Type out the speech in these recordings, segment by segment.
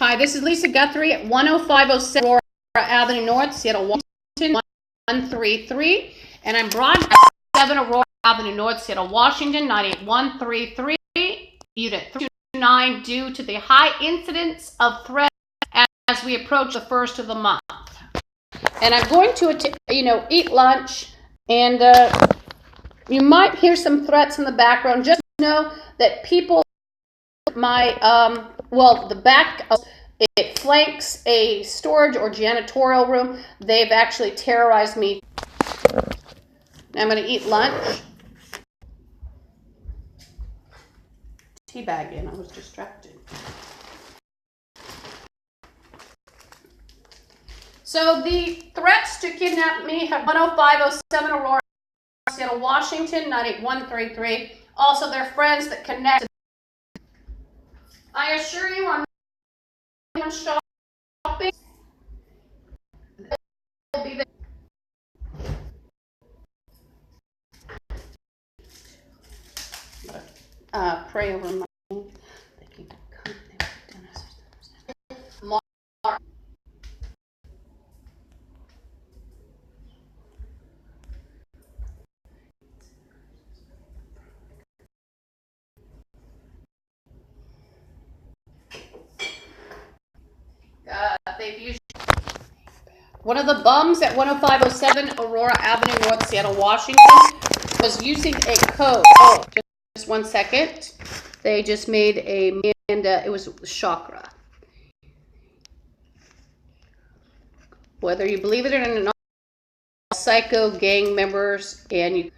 Hi, this is Lisa Guthrie at 10507 Aurora Avenue North, Seattle, Washington, 133. And I'm broadcasting 7 Aurora Avenue North, Seattle, Washington, 98133, Unit 329, due to the high incidence of threats as we approach the first of the month. And I'm going to, eat lunch, and you might hear some threats in the background. Just know that people, the back of it flanks a storage or janitorial room. They've actually terrorized me. I'm going to eat lunch. Tea bag in. I was distracted. So the threats to kidnap me have 10507 Aurora, Seattle, Washington, 98133. Also, their friends that connect. I assure you, I'm not shopping. They'll be there. Pray over my. They've used one of the bums at 10507 Aurora Avenue North, Seattle, Washington, was using a code. Oh, just 1 second. They just made it was chakra. Whether you believe it or not, psycho gang members, and you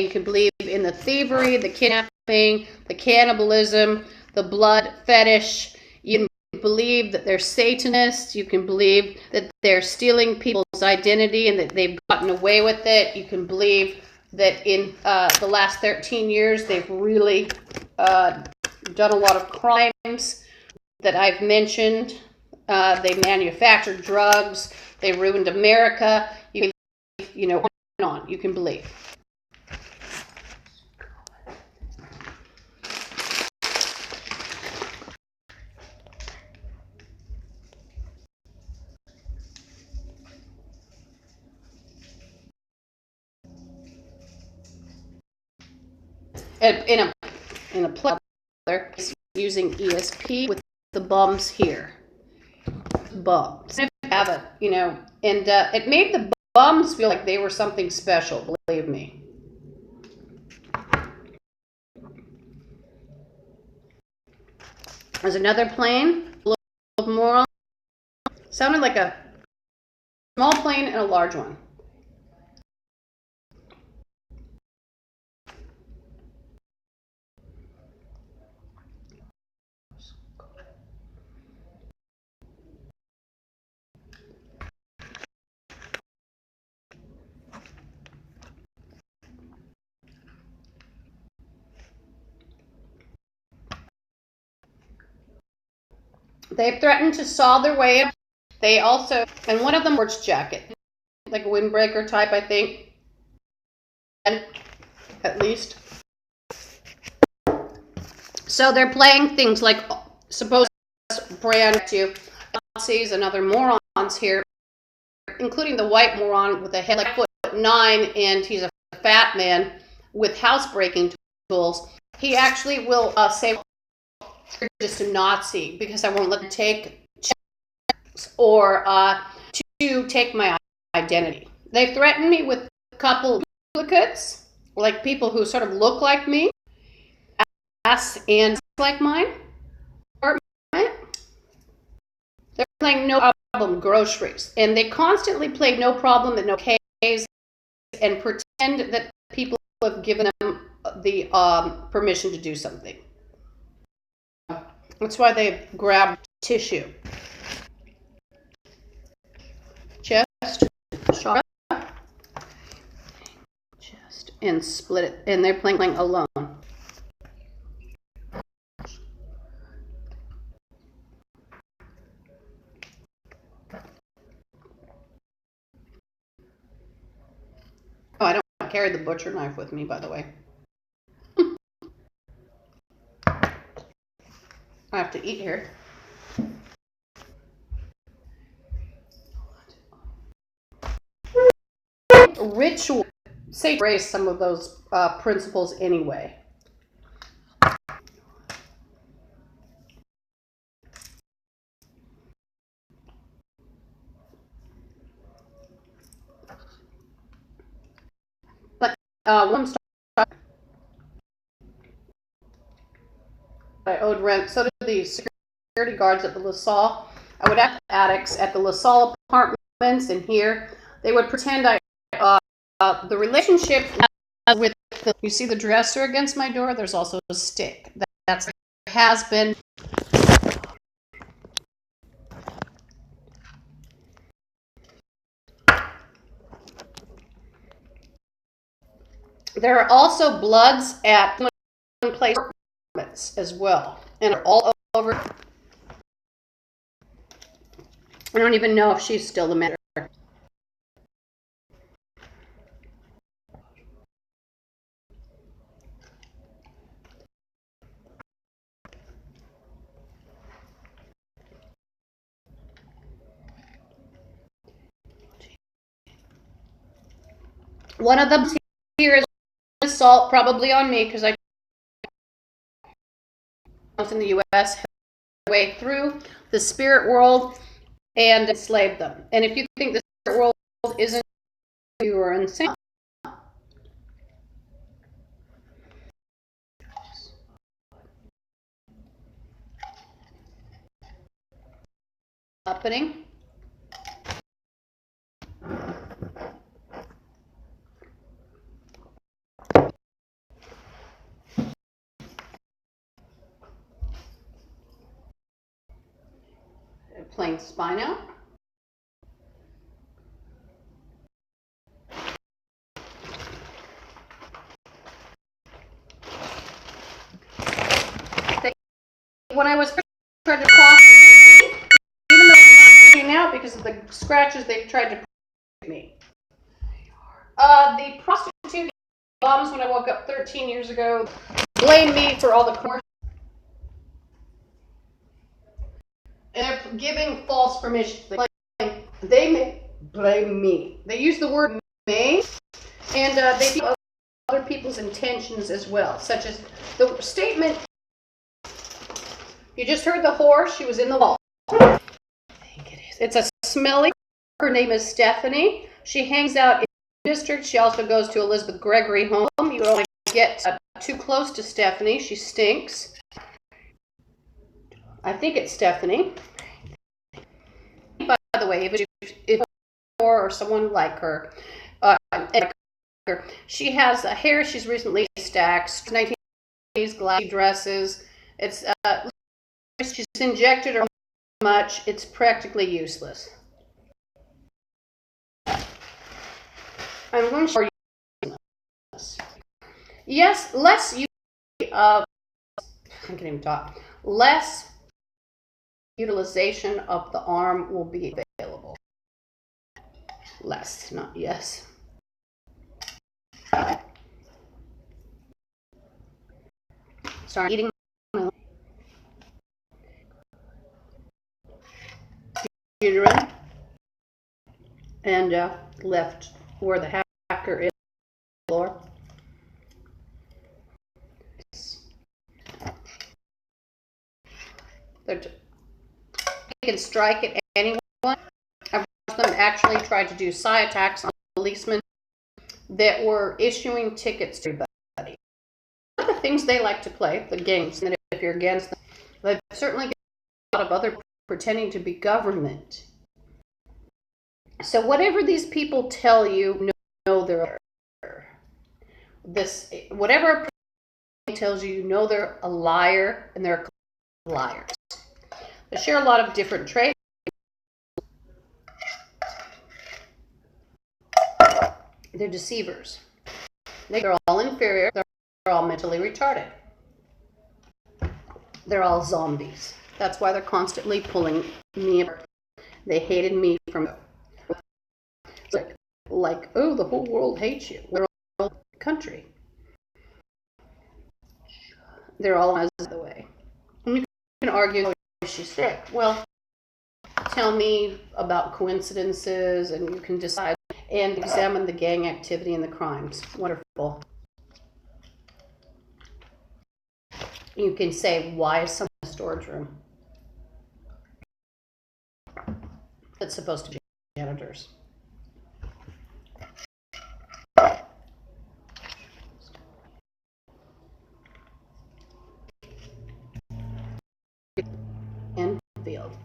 can believe in the thievery, the kidnapping, the cannibalism, the blood fetish. You can believe that they're Satanists. You can believe that they're stealing people's identity and that they've gotten away with it. You can believe that in the last 13 years they've really done a lot of crimes that I've mentioned. They manufactured drugs. They ruined America. On and on. You can believe. In a play, using ESP with the bums here. Bums. Have it, and it made the bums feel like they were something special, believe me. There's another plane, a little more. Sounded like a small plane and a large one. They've threatened to saw their way up. They also, and one of them wears jacket, like a windbreaker type, I think, at least. So they're playing things like supposed brand to Nazis and other morons here, including the white moron with a head like 5'9", and he's a fat man with housebreaking tools. He actually will say, "You're just a Nazi because I won't let them take checks or to take my identity." They threatened me with a couple duplicates, like people who sort of look like me, ass and like mine. They're playing no problem groceries, and they constantly play no problem and no case and pretend that people have given them the permission to do something. That's why they grab tissue. Chest, shoulder, chest, and split it. And they're playing alone. Oh, I don't carry the butcher knife with me, by the way. I have to eat here. ritual, say, embrace some of those principles anyway. But one star, I owed rent. So did the security guards at the LaSalle. I would ask addicts at the LaSalle apartments and here. They would pretend the relationship with you see the dresser against my door. There's also a stick. That's has been. There are also bloods at one place as well, and all over. I don't even know if she's still the manager. One of them here is assault, probably on me, because I was in the U.S. way through the spirit world and enslaved them. And if you think the spirit world isn't, you are insane. Happening. Playing spine out. When I was trying to cross, even though I'm came out because of the scratches, they tried to me. The prostitute bombs when I woke up 13 years ago blamed me for all the commercials. And they're giving false permission. They may blame me. They use the word may, and they do other people's intentions as well, such as the statement, you just heard the horse, she was in the wall. I think it is. It's a smelly, her name is Stephanie. She hangs out in the district. She also goes to Elizabeth Gregory home. You don't want to get too close to Stephanie. She stinks. I think it's Stephanie. By the way, if or someone like her, she has hair she's recently stacked, 1980s glassy dresses. It's she's injected her much. It's practically useless. I'm going to show you this. Yes, less use of I can't even talk. Less utilization of the arm will be available. Less, not yes. Start eating uterine and left where the hacker is on the floor. They can strike at anyone. I've watched them actually try to do psi attacks on policemen that were issuing tickets to everybody. One of the things they like to play, the games, and if you're against them, they've certainly got a lot of other pretending to be government. So whatever these people tell you, know they're this. Whatever tells you, know they're a liar, and they're liars. They share a lot of different traits. They're deceivers. They're all inferior. They're all mentally retarded. They're all zombies. That's why they're constantly pulling me apart. They hated me from like, oh, the whole world hates you. We're all a country. They're all out of the way. And you can argue, oh, she's sick. Well, tell me about coincidences, and you can decide. and examine the gang activity and the crimes. Wonderful. You can say, why is someone in a storage room? It's supposed to be janitors. And field.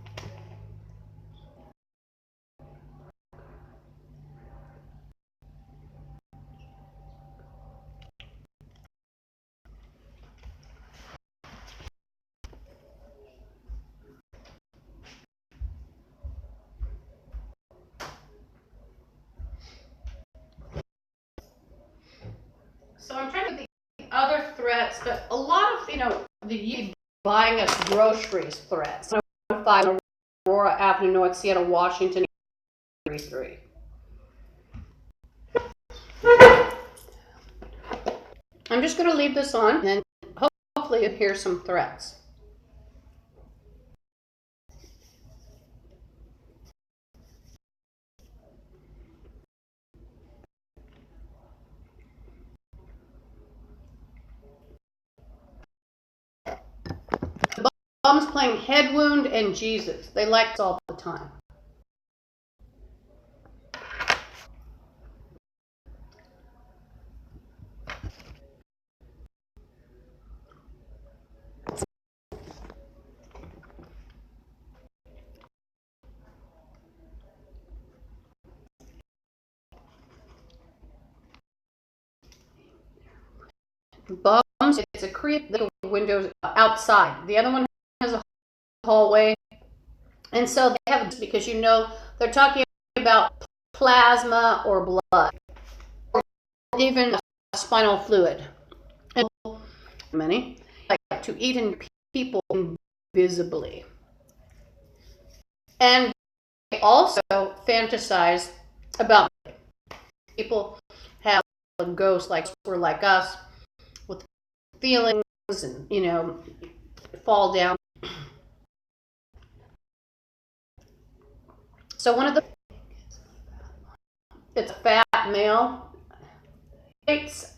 So I'm trying to think of the other threats, but a lot of, the buying us groceries threats. 5 Aurora Avenue, North Seattle, Washington, 33. I'm just going to leave this on, and then hopefully you'll hear some threats. The bums playing Head Wound and Jesus. They like this all the time. Bums, it's a creep little windows outside. The other one has a hallway. And so they have, because they're talking about plasma or blood, or even spinal fluid. And many like to eat in people invisibly. And they also fantasize about people have ghosts like us with feelings and fall down. So it's a fat male. It's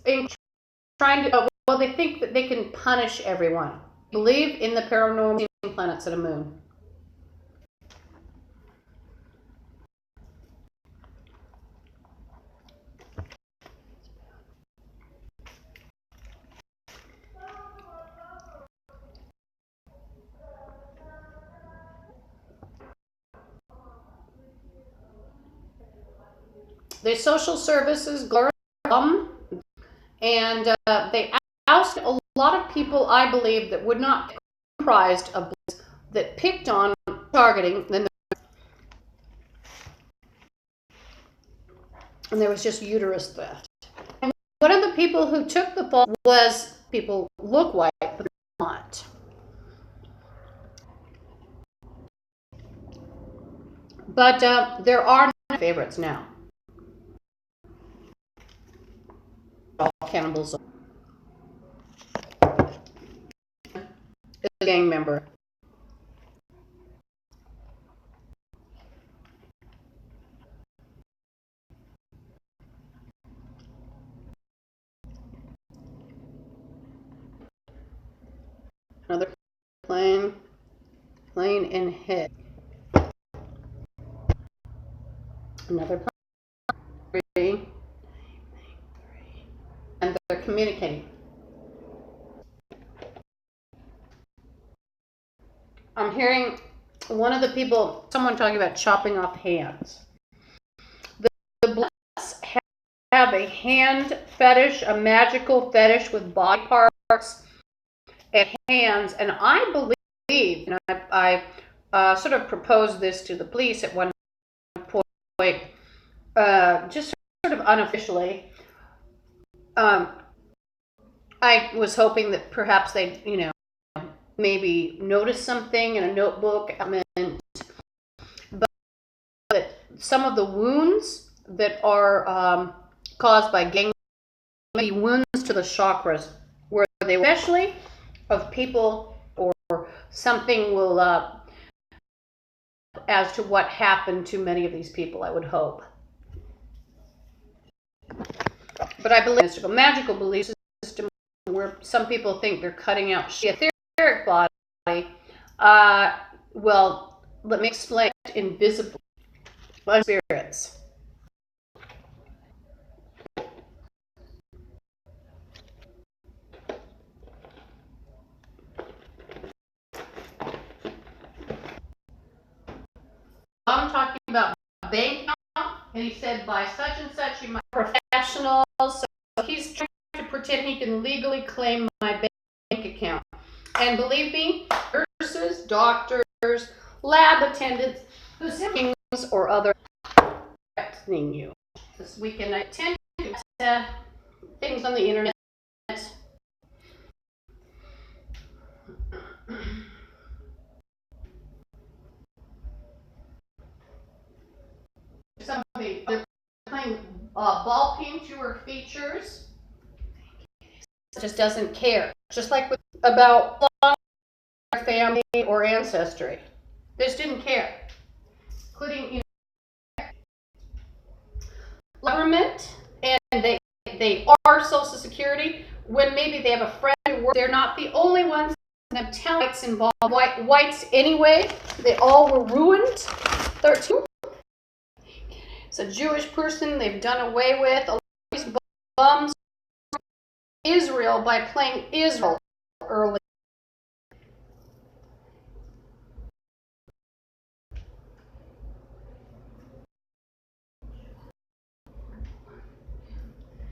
trying to, they think that they can punish everyone. Believe in the paranormal planets of the moon. The social services and they asked a lot of people, I believe, that would not be comprised of that picked on targeting, and there was just uterus theft. And one of the people who took the fall was people look white, but not. But there are favorites now. All cannibals. A gang member. Another plane and hit. Another plane. And they're communicating. I'm hearing one of the people, someone talking about chopping off hands. The Bloods have a hand fetish, a magical fetish with body parts and hands, and I believe, and I sort of proposed this to the police at one point, just sort of unofficially. I was hoping that perhaps they, maybe notice something in a notebook, but some of the wounds that are caused by gang, maybe wounds to the chakras, where they, especially of people, or something will as to what happened to many of these people, I would hope. But I believe in a magical belief system where some people think they're cutting out the etheric body. Well, let me explain. Invisible spirits. I'm talking about bank account, and he said by such and such you might professionals. So he's trying to pretend he can legally claim my bank account. And believe me, nurses, doctors, lab attendants, physicians, or other threatening you. This weekend I attend things on the internet. Somebody they're playing ball peen to her features. Just doesn't care. Just like with, about family or ancestry. They just didn't care. Including government, and they are Social Security when maybe they have a friend who works. They're not the only ones. I'm telling whites involved. Whites anyway. They all were ruined. 13. It's a Jewish person they've done away with. A lot of these bums Israel by playing Israel early.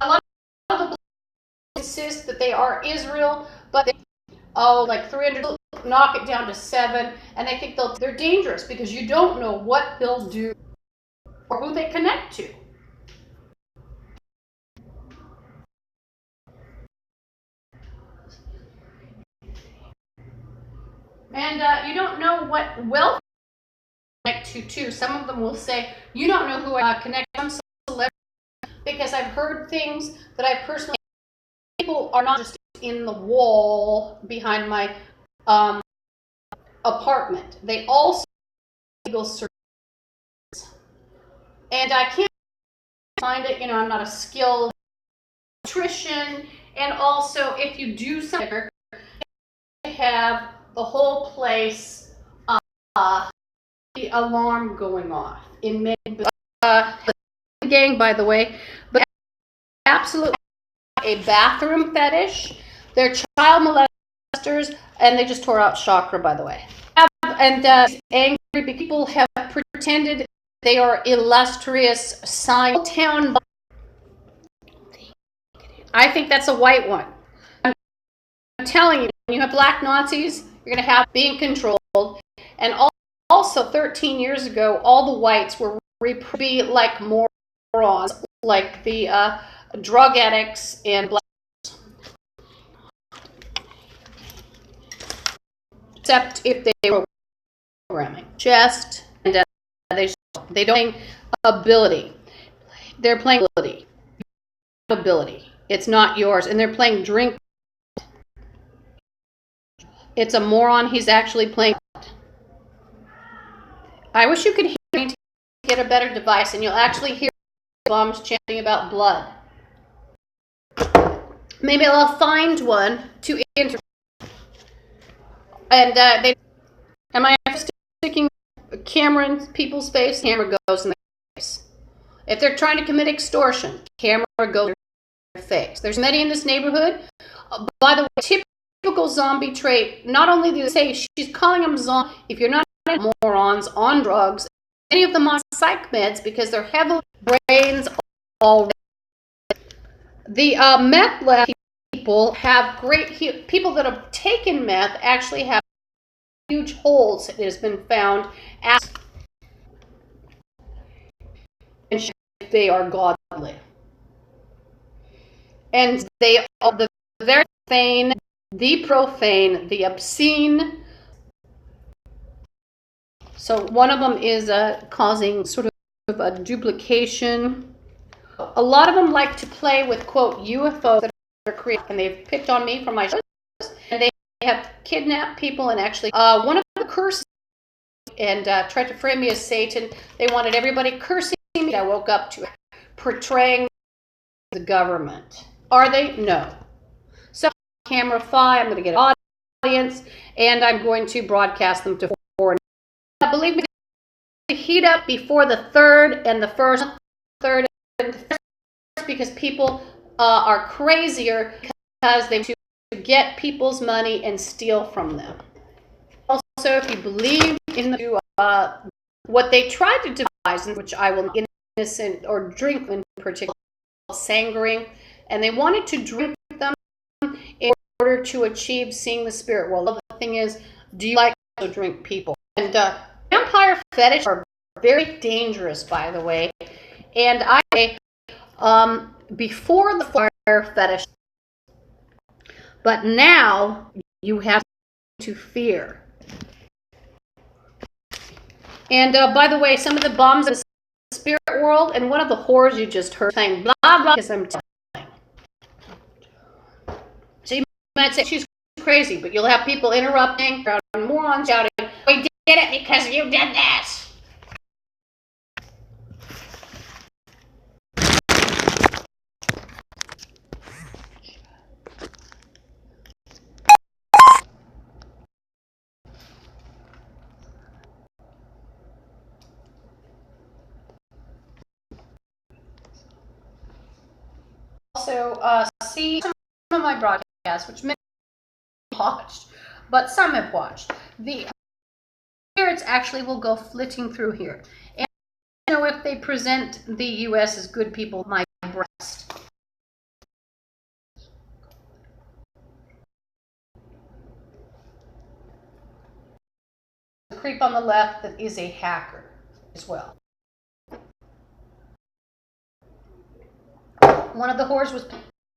A lot of the insist that they are Israel, but they like 300 knock it down to 7, and they think they're dangerous because you don't know what they'll do or who they connect to. And you don't know what wealth connect to too. Some of them will say, you don't know who I connect to. I'm celebrity, because I've heard things that I personally, people are not just in the wall behind my apartment. They also legal services. And I can't find it, I'm not a skilled electrician. And also, if you do something, you have the whole place, the alarm going off in mid gang, by the way, but absolutely a bathroom fetish. They're child molesters, and they just tore out chakra, by the way. And angry people have pretended they are illustrious sign town. I think that's a white one. I'm telling you, when you have black Nazis, you're going to have being controlled. And also, 13 years ago, all the whites were be like morons, like the drug addicts and black. Except if they were programming. Just and they don't play ability. They're playing ability. It's not yours, and they're playing drink. It's a moron. He's actually playing. I wish you could hear me to get a better device, and you'll actually hear bombs chanting about blood. Maybe I'll find one to enter. And am I sticking a camera in people's face? Camera goes in their face. If they're trying to commit extortion, camera goes in their face. There's many in this neighborhood. By the way, typical zombie trait. Not only do they say she's calling them zombie, if you're not morons on drugs, many of them on psych meds because they're heavily brains already. The meth lab people have great people that have taken meth actually have huge holes. It has been found as they are godly, and they are the very profane, the obscene. So one of them is causing sort of a duplication. A lot of them like to play with, quote, UFOs that are created, and they've picked on me for my shows, and they have kidnapped people, and actually one of the curses and tried to frame me as Satan. They wanted everybody cursing me. I woke up to portraying the government. Are they? No. So CameraFi, I'm going to get an audience, and I'm going to broadcast them to foreign. Believe me, to heat up before the third and the first, third and the first, because people are crazier because they want to get people's money and steal from them. Also, if you believe in the what they tried to devise, which I will not innocent or drink in particular, sangering, and they wanted to drink them in order to achieve seeing the spirit world. The thing is, do you like to drink people? And vampire fetish are very dangerous, by the way. And I say before the fire fetish, but now you have to fear. And by the way, some of the bombs in the spirit world, and one of the whores you just heard saying blah blah, because I'm telling. So you might say she's crazy, but you'll have people interrupting, morons shouting, "We did it because you did this." Also, see some of my broadcasts, which many watched, but some have watched. The spirits actually will go flitting through here. And you know, if they present the U.S. as good people, my breast. The creep on the left that is a hacker as well. One of the whores was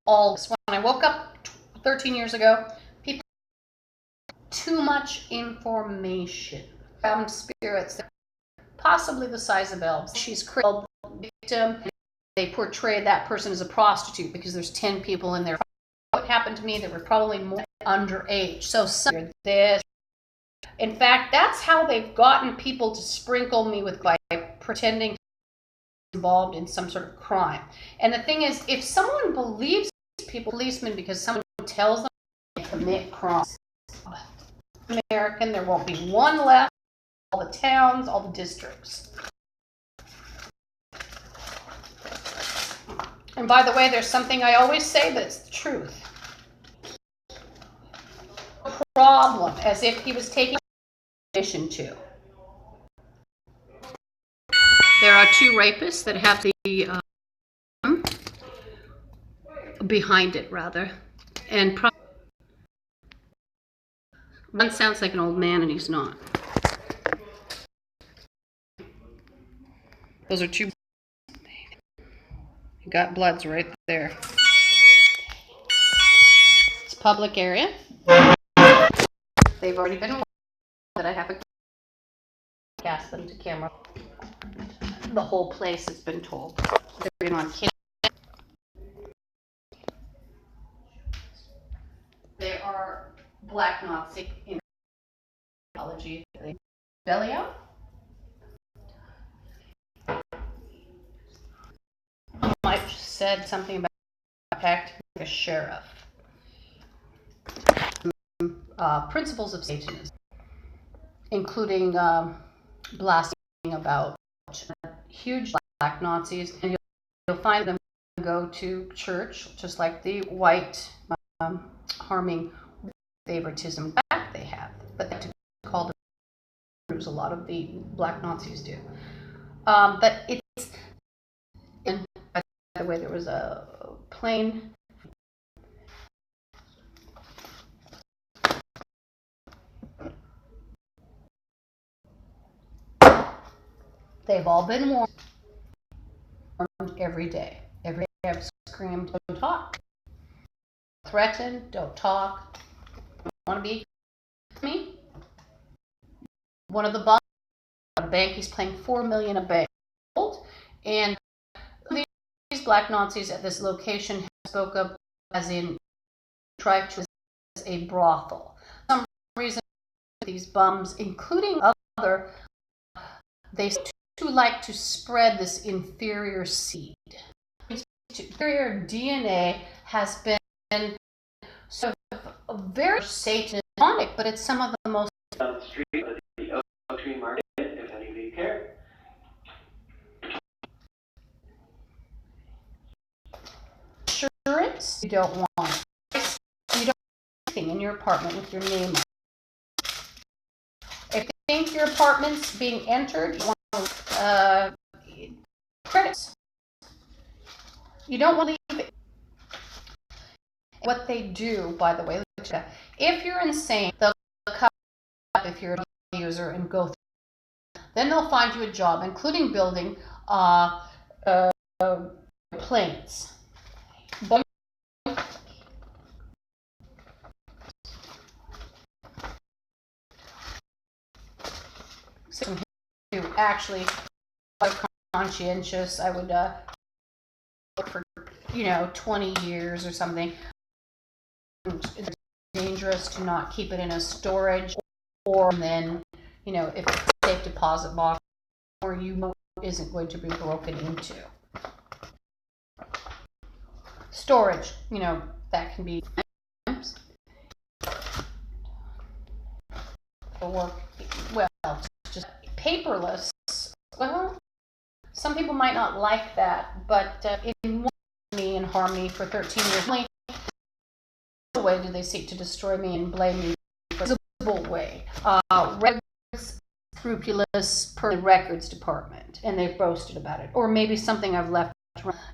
all this. When I woke up 13 years ago, people too much information. Spirits, possibly the size of elves. She's crippled, victim. They portray that person as a prostitute because there's 10 people in there. What happened to me? There were probably more underage. So this. In fact, that's how they've gotten people to sprinkle me with by pretending involved in some sort of crime. And the thing is, if someone believes people, policemen, because someone tells them they commit crimes, American, there won't be one left. All the towns, all the districts. And by the way, there's something I always say, but it's the truth. Problem, as if he was taking mission to. There are 2 rapists that have the behind it, rather, and one sounds like an old man, and he's not. Those are 2. You got bloods right there. It's a public area. They've already been warned that I have a cast them to camera. The whole place has been told. They're on camera. There are black Nazi in theology. Belly out. Mike said something about acting like a sheriff. Principles of Satanism, including blasting about huge black Nazis, and you'll find them go to church just like the white harming favoritism. In fact, they have, but they call them Jews. A lot of the black Nazis do. But it's, and by the way, there was a plane. They've all been warned every day. Every day I've screamed, don't talk. Threaten, don't talk. Don't want to be me. One of the bombs at a bank, he's paying $4 million a bank. And these black Nazis at this location spoke of as in tried to as a brothel. For some reason, these bums, including other, they too like to spread this inferior seed. superior DNA has been sort of very satanic, but it's some of the most on the street of the Oak Tree Market, if any of you care. Insurance you don't want. You don't want anything in your apartment with your name on it. If you think your apartment's being entered, you want credits. You don't want to leave it. What they do, by the way, if you're insane, they'll cut up if you're a user and go through. Then they'll find you a job, including building planes. To actually conscientious, I would look for 20 years or something. It's dangerous to not keep it in a storage, or then if it's a safe deposit box, or isn't going to be broken into. Storage, that can be for work. Well, just paperless. Well, some people might not like that, but it won't me and harm me for 13 years. Only the way do they seek to destroy me and blame me for a visible way. Scrupulous records department, and they've boasted about it. Or maybe something I've left,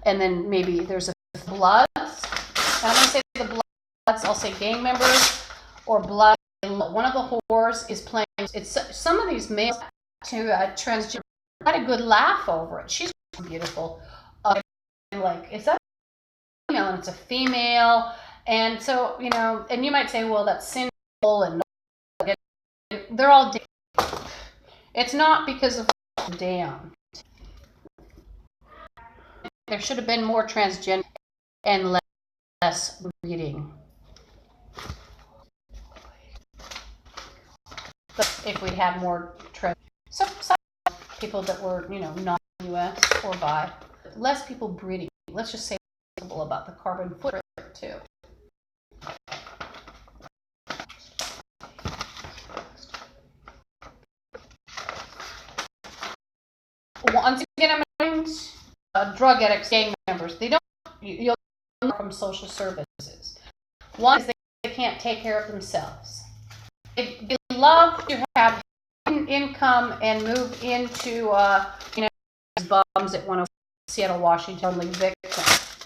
and then maybe there's a bloods. And I'm going to say the bloods, I'll say gang members or blood. One of the whores is playing. It's some of these males to transgender. I had a good laugh over it. She's beautiful. Like, is that a female? And it's a female. And so, and you might say, well, that's sinful, and they're all damned. It's not because of damned. There should have been more transgender and less breeding. But if we had more some people that were, not U.S. or bi, less people breeding. Let's just say about the carbon footprint too. Once again, I'm drug addicts, gang members. They don't. You'll know from social services. One is they can't take care of themselves. They love to have income and move into bums at 104 Seattle, Washington, victims.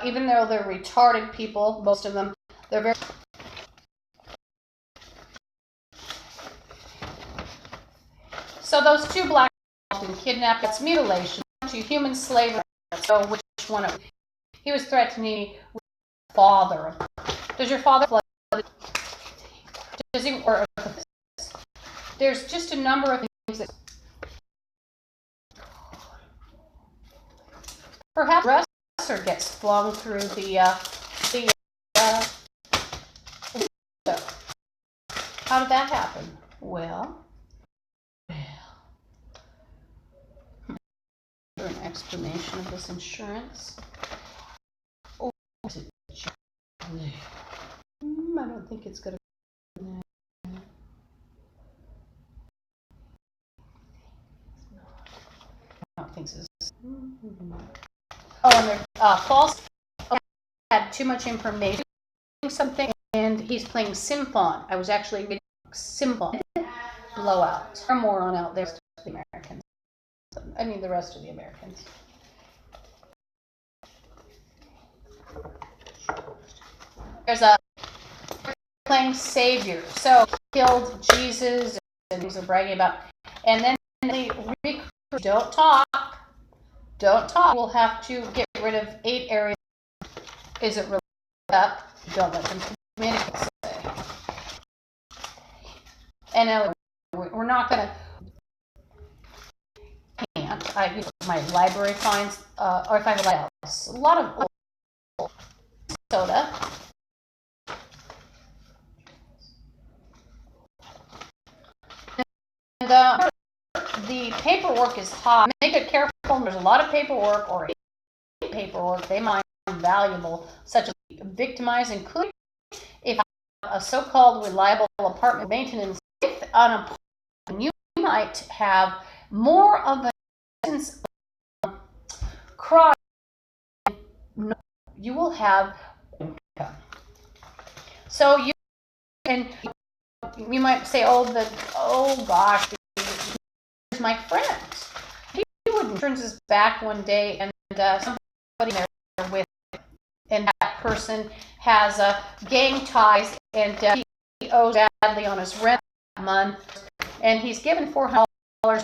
Even though they're retarded people, most of them, they're very. So those two black men kidnapped, it's mutilation to human slavery. So which one? He was threatening with father. Does your father flood? Does he? Or there's just a number of things that perhaps the dresser gets flung through the window. How did that happen? Well, an explanation of this insurance. Oh, I don't think it's gonna. I don't think so. Oh, and they're false. Had too much information. Something, and he's playing Symphon. I was actually reading Symphon. Blowout. Or moron out there. The Americans. I mean, the rest of the Americans. There's a playing Savior. So killed Jesus, and things are bragging about. And then they don't talk. Don't talk. We'll have to get rid of 8 areas. Is it really up? Don't let them communicate. And we're not going to. My library finds, or if I have a lot of old soda. And the paperwork is hot. Make it careful. There's a lot of paperwork or paperwork they might find valuable, such as victimizing, including if a so-called reliable apartment maintenance with an apartment, you might have more of a sense of crime. You will have income. So you might say, oh gosh, here's my friend. He turns his back one day and somebody there with him, and that person has gang ties and he owes badly on his rent that month, and he's given $400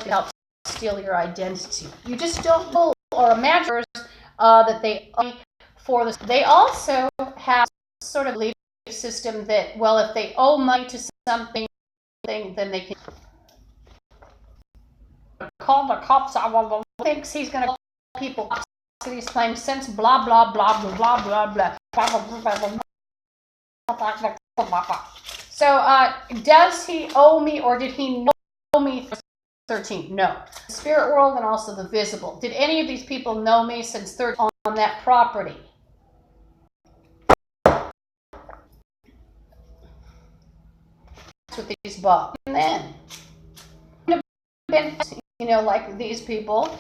to help steal your identity. You just don't know or imagine that they owe for this. They also have sort of belief system that, well, if they owe money to something, then they can call the cops. Thinks he's going to call people. He's playing sense. Blah blah blah blah blah blah blah. So, does he owe me, or did he know me? 13. No. The spirit world and also the visible. Did any of these people know me since 13 on that property? With these bugs. And then, like these people,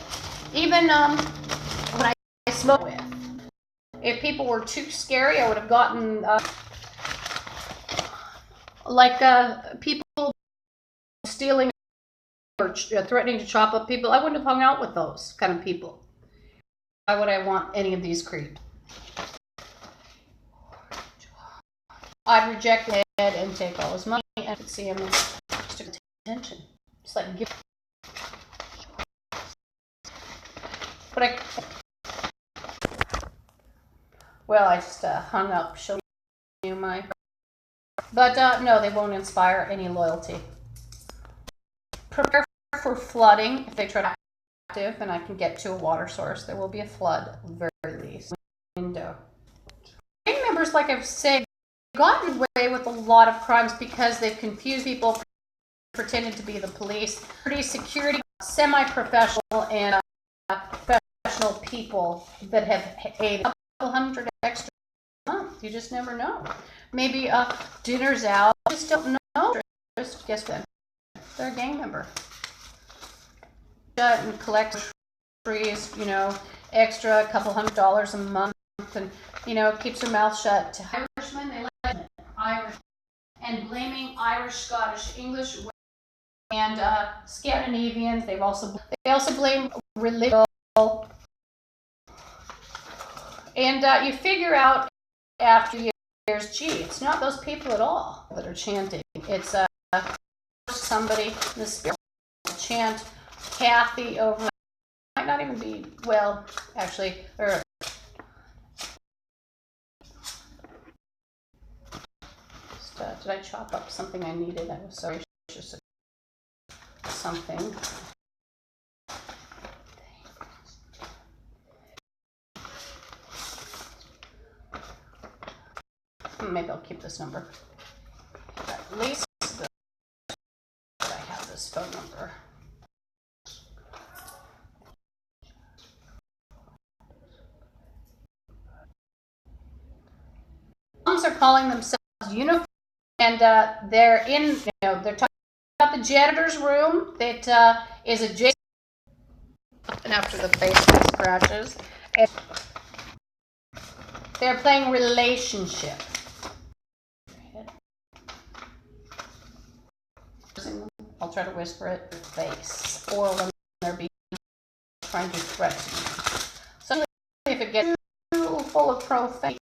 even when I smoked with, if people were too scary, I would have gotten people stealing or threatening to chop up people. I wouldn't have hung out with those kind of people. Why would I want any of these creeps? I'd reject it and take all his money and see him and stick attention. Just like give. But I just hung up showing you my. But no, they won't inspire any loyalty. Prepare for flooding if they try to active, and I can get to a water source. There will be a flood, very least. Window. Gang members, like I've said, gotten away with a lot of crimes because they've confused people, pretended to be the police, security, semi-professional, and professional people that have paid a couple hundred extra a month. You just never know. Maybe dinner's out. Just don't know. Just guess what? They're a gang member. And collect trees, extra, a couple $100 a month, and keeps her mouth shut. Irishmen, they like Irish, and blaming Irish, Scottish, English, and Scandinavians. They also blame religion, and you figure out after years, gee, it's not those people at all that are chanting. It's somebody in the spirit chant Kathy over. Might not even be, well, actually, or did I chop up something I needed? I was sorry. Something. Maybe I'll keep this number. At least I have this phone number. Moms are calling themselves uniform, and they're in. They're talking about the janitor's room that is adjacent. And after the face scratches, and they're playing relationship. I'll try to whisper it. Face, or when they're trying to threaten you. So if it gets too full of profane.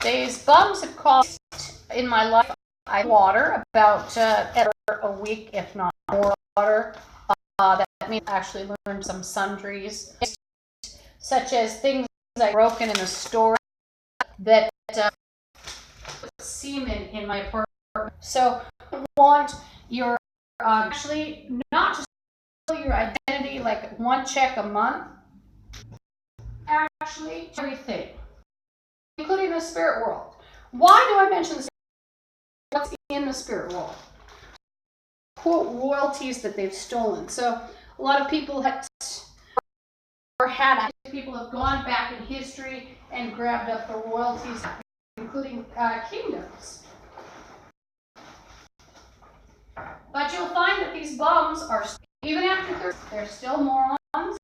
These bums have cost in my life. I water about a week, if not more water. That means I actually learned some sundries, such as things I broken in a store that semen in my apartment. So I want your actually not just your identity, like one check a month. Actually, everything, including the spirit world. Why do I mention what's in the spirit world? quote royalties that they've stolen. So a lot of people have people have gone back in history and grabbed up the royalties, including kingdoms. But you'll find that these bums are, even after 30, they're still morons.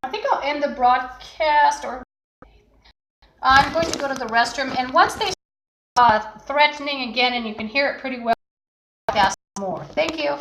I think I'll end the broadcast, or I'm going to go to the restroom, and once they start threatening again, and you can hear it pretty well, I'll ask more. Thank you.